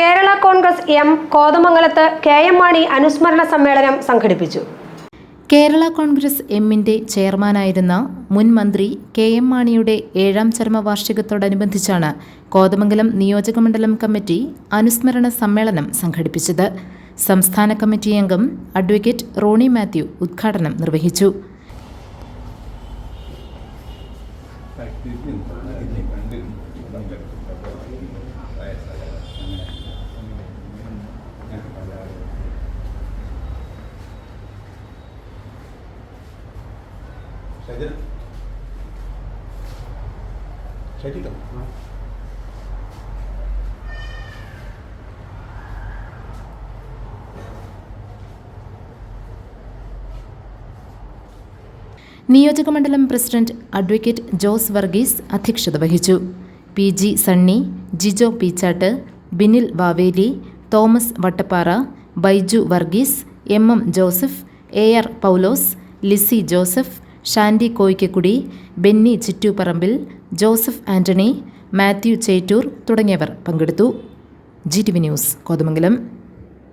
Kerala Congress M കോതമംഗലത്ത് K M. Mani അനുസ്മരണ സമ്മേളനം സംഘടിപ്പിച്ചു. കേരള കോൺഗ്രസ് എമ്മിന്റെ ചെയർമാനായിരുന്ന മുൻ മന്ത്രി കെ.എം. മാണിയുടെ 7ാം ചരമവാർഷികത്തോടനുബന്ധിച്ചാണ് കോതമംഗലം നിയോജകമണ്ഡലം കമ്മിറ്റി അനുസ്മരണ സമ്മേളനം സംഘടിപ്പിച്ചത്. സംസ്ഥാന കമ്മിറ്റി അംഗം അഡ്വക്കേറ്റ് റോണി മാത്യു ഉദ്ഘാടനം നിർവഹിച്ചു. നിയോജകമണ്ഡലം പ്രസിഡന്റ് അഡ്വക്കേറ്റ് ജോസ് വർഗീസ് അധ്യക്ഷത വഹിച്ചു. PG. Sunny, Jijo Peechattu, Binil Vaveli, Thomas Vattappara, Baiju Varghese, MM. Joseph, AR. Paulose, Lissy Joseph, Shandy Koikkakudy, Benny Chittooparambil, Joseph Antony, Mathew Chettoor തുടങ്ങിയവർ പങ്കെടുത്തു. GTV news Kothamangalam.